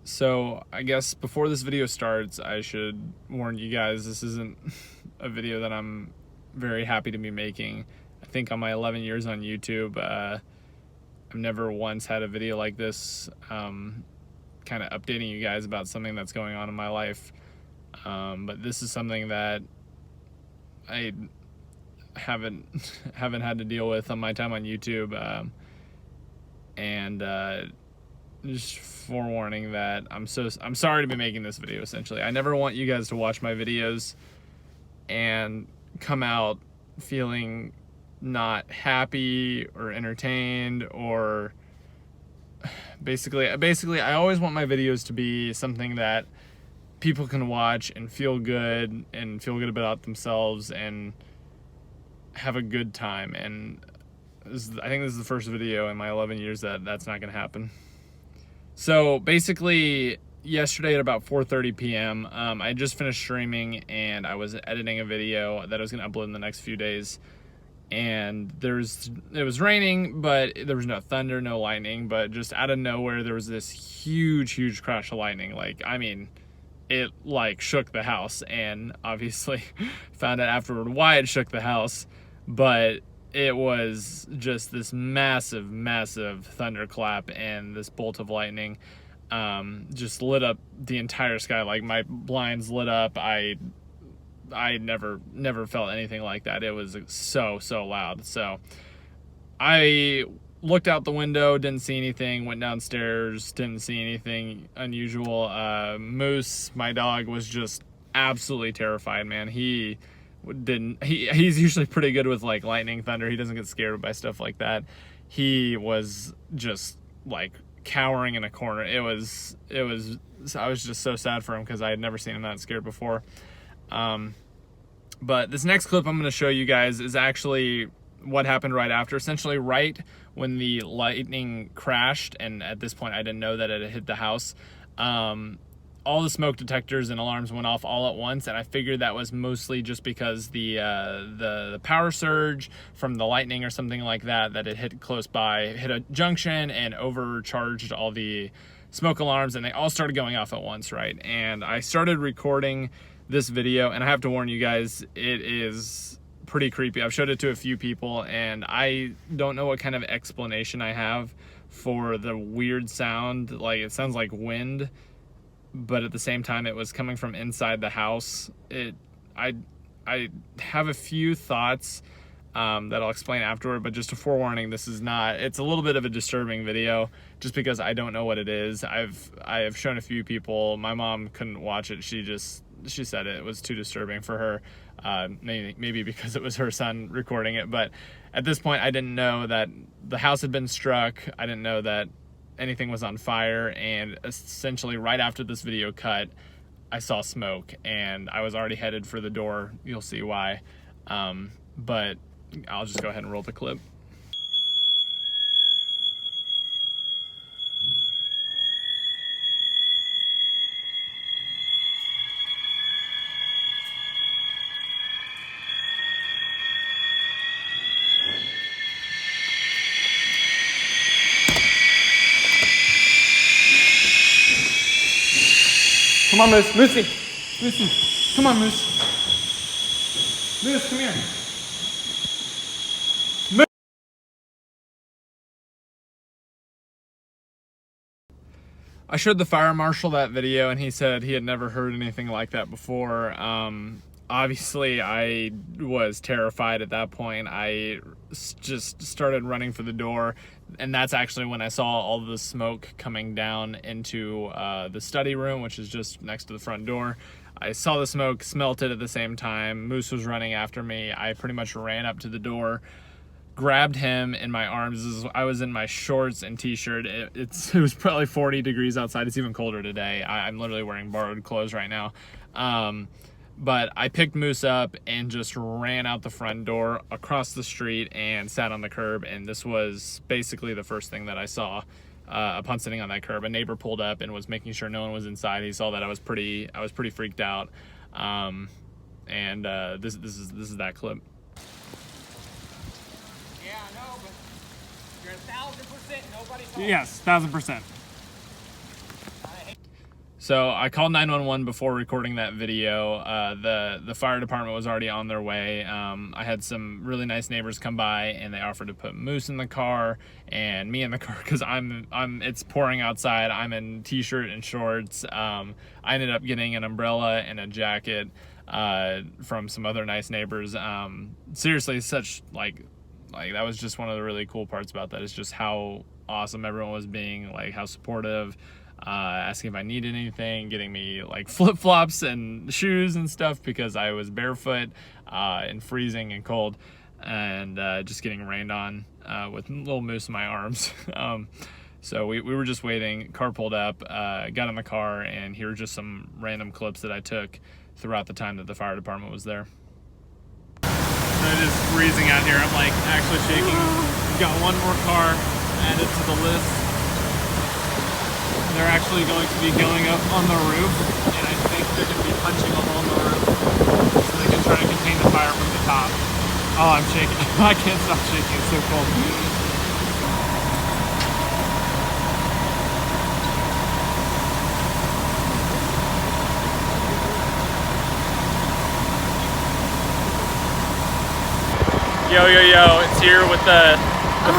So I guess before this video starts, I should warn you guys, this isn't a video that I'm very happy to be making. I think on my 11 years on YouTube, I've never once had a video like this, kind of updating you guys about something that's going on in my life. But this is something that I haven't had to deal with on my time on YouTube, and just forewarning that I'm sorry to be making this video. Essentially, I never want you guys to watch my videos and come out feeling not happy or entertained, or basically I always want my videos to be something that people can watch and feel good about themselves and have a good time. And I think this is the first video in my 11 years that's not going to happen. So basically, yesterday at about 4:30 p.m., I just finished streaming and I was editing a video that I was going to upload in the next few days. And it was raining, but there was no thunder, no lightning, but just out of nowhere there was this huge crash of lightning. Like, I mean, it like shook the house, and obviously found out afterward why it shook the house, but it was just this massive thunderclap, and this bolt of lightning just lit up the entire sky. Like, my blinds lit up. I never felt anything like that. It was so loud. So I looked out the window, didn't see anything, went downstairs, didn't see anything unusual. Moose, my dog, was just absolutely terrified, man. He's usually pretty good with like lightning, thunder. He doesn't get scared by stuff like that. He was just like cowering in a corner. I was just so sad for him because I had never seen him that scared before. But this next clip I'm going to show you guys is actually what happened right after. Essentially right when the lightning crashed, and at this point I didn't know that it had hit the house. All the smoke detectors and alarms went off all at once, and I figured that was mostly just because the power surge from the lightning or something like that it hit close by, hit a junction and overcharged all the smoke alarms, and they all started going off at once, right? And I started recording this video, and I have to warn you guys, it is pretty creepy. I've showed it to a few people, and I don't know what kind of explanation I have for the weird sound. Like, it sounds like wind, but at the same time it was coming from inside the house. I have a few thoughts that I'll explain afterward, but just a forewarning, it's a little bit of a disturbing video just because I don't know what it is. I have shown a few people. My mom couldn't watch it. She said it was too disturbing for her, maybe because it was her son recording it. But at this point, I didn't know that the house had been struck. I didn't know that anything was on fire, and essentially right after this video cut, I saw smoke, and I was already headed for the door. You'll see why. But I'll just go ahead and roll the clip. Come on, Moose. Moosey. Come on, Moose. Moose, come here. Moose. I showed the fire marshal that video, and he said he had never heard anything like that before. Obviously, I was terrified at that point. I just started running for the door, and that's actually when I saw all the smoke coming down into the study room, which is just next to the front door. I saw the smoke, smelt it at the same time. Moose was running after me. I pretty much ran up to the door, grabbed him in my arms. I was in my shorts and t-shirt. It was probably 40 degrees outside. It's even colder today. I'm literally wearing borrowed clothes right now. But I picked Moose up and just ran out the front door, across the street, and sat on the curb. And this was basically the first thing that I saw upon sitting on that curb. A neighbor pulled up and was making sure no one was inside. He saw that I was pretty freaked out. This is that clip. Yeah, I know, but you're 1,000% nobody's home. Yes, 1,000%. So I called 911 before recording that video. The fire department was already on their way. I had some really nice neighbors come by, and they offered to put Moose in the car and me in the car because it's pouring outside. I'm in t-shirt and shorts. I ended up getting an umbrella and a jacket from some other nice neighbors. Seriously, such like that was just one of the really cool parts about that, is just how awesome everyone was being, like how supportive. Asking if I needed anything, getting me like flip-flops and shoes and stuff because I was barefoot and freezing and cold, and just getting rained on with little Moose in my arms. So we were just waiting. Car pulled up, got in the car, and here are just some random clips that I took throughout the time that the fire department was there. So it is freezing out here. I'm like actually shaking. We've got one more car added to the list. They're actually going to be going up on the roof, and I think they're going to be punching a hole in the roof so they can try to contain the fire from the top. Oh, I'm shaking. I can't stop shaking. It's so cold. Yo, it's here with the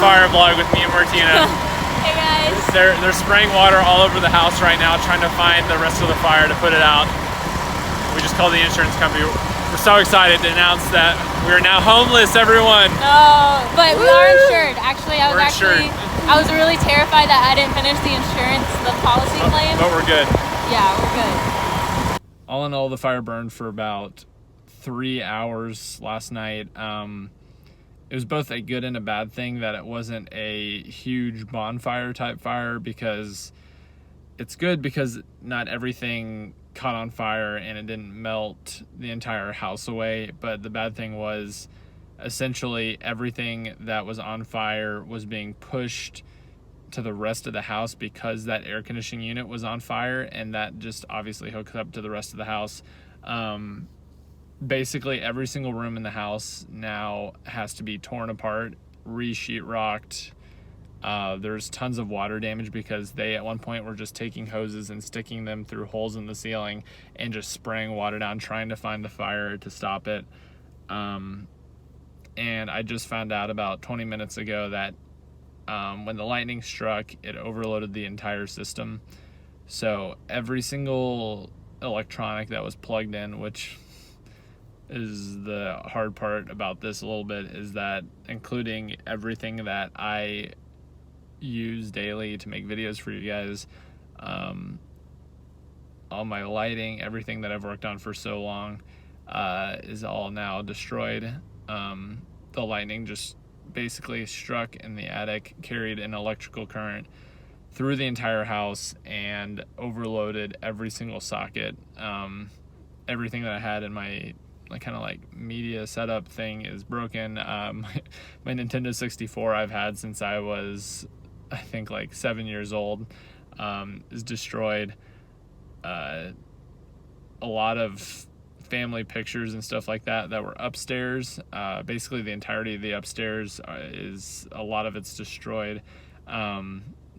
fire vlog with me and Martina. Hey guys. They're spraying water all over the house right now, trying to find the rest of the fire to put it out. We just called the insurance company. We're so excited to announce that we are now homeless, everyone. No, but we are insured. Actually, I was really terrified that I didn't finish the policy claim. But we're good. Yeah, we're good. All in all, the fire burned for about 3 hours last night. It was both a good and a bad thing that it wasn't a huge bonfire type fire, because it's good because not everything caught on fire and it didn't melt the entire house away. But the bad thing was essentially everything that was on fire was being pushed to the rest of the house because that air conditioning unit was on fire, and that just obviously hooks up to the rest of the house. Basically every single room in the house now has to be torn apart, re-sheetrocked. There's tons of water damage because they at one point were just taking hoses and sticking them through holes in the ceiling and just spraying water down, trying to find the fire to stop it. And I just found out about 20 minutes ago that when the lightning struck, it overloaded the entire system. So every single electronic that was plugged in, which is the hard part about this a little bit, is that including everything that I use daily to make videos for you guys, all my lighting, everything that I've worked on for so long, is all now destroyed. The lightning just basically struck in the attic, carried an electrical current through the entire house, and overloaded every single socket. Everything that I had in my kind of like media setup thing is broken. My Nintendo 64 I've had since I was, I think, like 7 years old, is destroyed. A lot of family pictures and stuff like that were upstairs. Basically the entirety of the upstairs is, a lot of it's destroyed.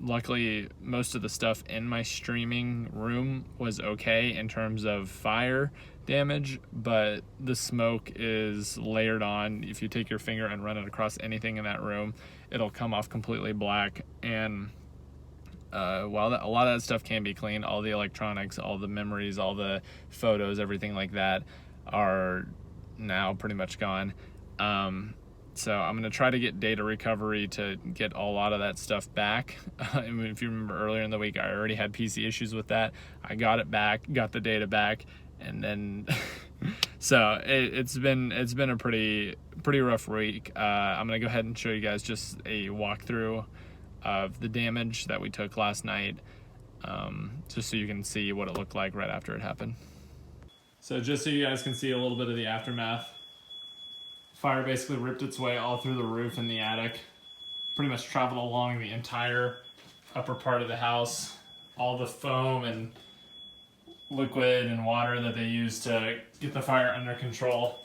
Luckily, most of the stuff in my streaming room was okay in terms of fire damage, but the smoke is layered on. If you take your finger and run it across anything in that room, it'll come off completely black. And while a lot of that stuff can be cleaned, all the electronics, all the memories, all the photos, everything like that are now pretty much gone. So I'm going to try to get data recovery to get a lot of that stuff back. I mean, if you remember earlier in the week, I already had PC issues with that. I got it back, got the data back, and then so it's been a pretty rough week. I'm going to go ahead and show you guys just a walkthrough of the damage that we took last night, just so you can see what it looked like right after it happened. So just so you guys can see a little bit of the aftermath. Fire basically ripped its way all through the roof in the attic, pretty much traveled along the entire upper part of the house. All the foam and liquid and water that they used to get the fire under control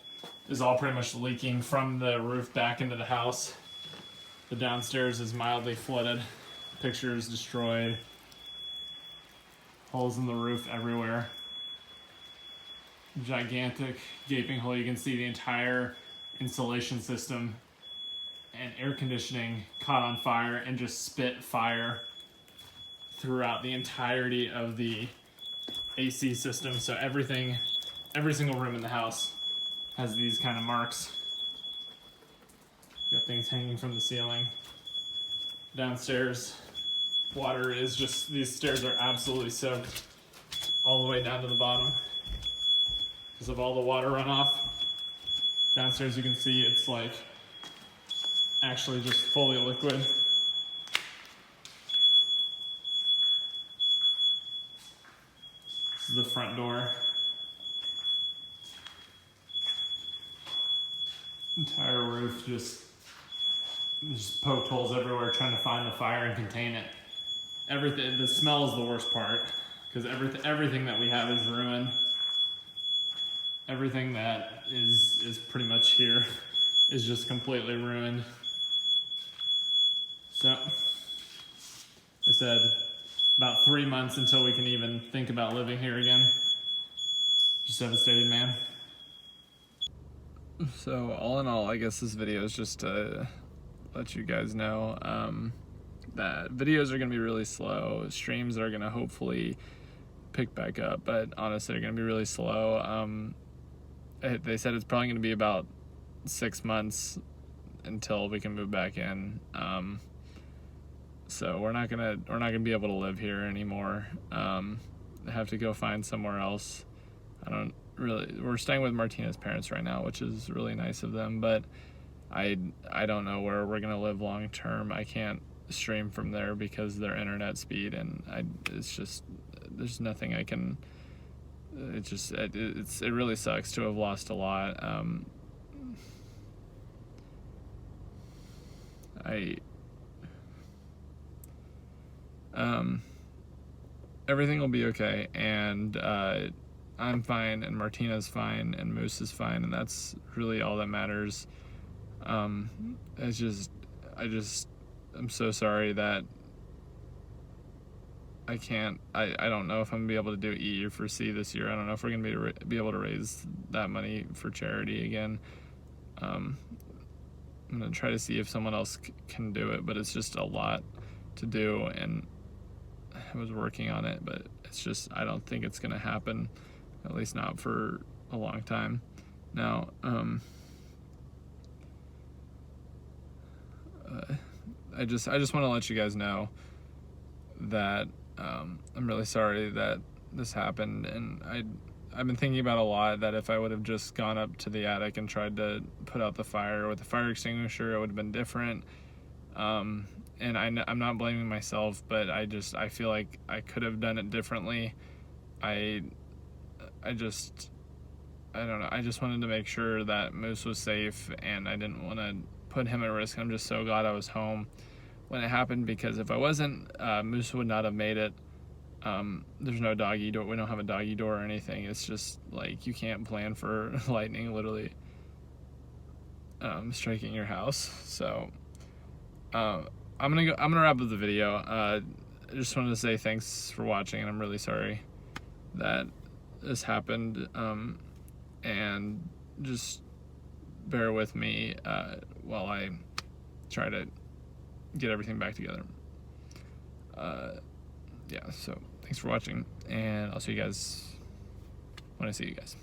is all pretty much leaking from the roof back into the house. The downstairs is mildly flooded. Pictures destroyed. Holes in the roof everywhere. Gigantic gaping hole. You can see the entire insulation system and air conditioning caught on fire and just spit fire throughout the entirety of the AC system. So everything, every single room in the house has these kind of marks. Got things hanging from the ceiling. Downstairs, water is just, these stairs are absolutely soaked all the way down to the bottom because of all the water runoff. Downstairs you can see it's like actually just fully liquid. This is the front door. Entire roof just poked holes everywhere trying to find the fire and contain it. Everything, the smell is the worst part because everything that we have is ruined. Everything that is pretty much here is just completely ruined. So, I said about 3 months until we can even think about living here again. Just devastated, man. So all in all, I guess this video is just to let you guys know that videos are going to be really slow. Streams are going to hopefully pick back up, but honestly, they're going to be really slow. They said it's probably going to be about 6 months until we can move back in. So we're not gonna be able to live here anymore. I have to go find somewhere else. We're staying with Martina's parents right now, which is really nice of them, but I don't know where we're gonna live long term. I can't stream from there because of their internet speed, and it's just, there's nothing I can. It really sucks to have lost a lot. Everything will be okay, and I'm fine, and Martina's fine, and Moose is fine, and that's really all that matters. I'm so sorry that I don't know if I'm gonna be able to do E or C this year. I don't know if we're gonna be able to raise that money for charity again. I'm gonna try to see if someone else can do it, but it's just a lot to do, and I was working on it, but it's just, I don't think it's gonna happen, at least not for a long time. Now, I just want to let you guys know that I'm really sorry that this happened, and I've been thinking about a lot that if I would have just gone up to the attic and tried to put out the fire with the fire extinguisher, it would have been different. And I'm not blaming myself, but I feel like I could have done it differently. I don't know. I just wanted to make sure that Moose was safe, and I didn't want to put him at risk. I'm just so glad I was home when it happened, because if I wasn't, Moose would not have made it. There's no doggy door. We don't have a doggy door or anything. It's just like, you can't plan for lightning literally striking your house. So I'm gonna wrap up the video. I just wanted to say thanks for watching, and I'm really sorry that this happened. And just bear with me while I try to get everything back together. Yeah, so thanks for watching, and I'll see you guys when I see you guys.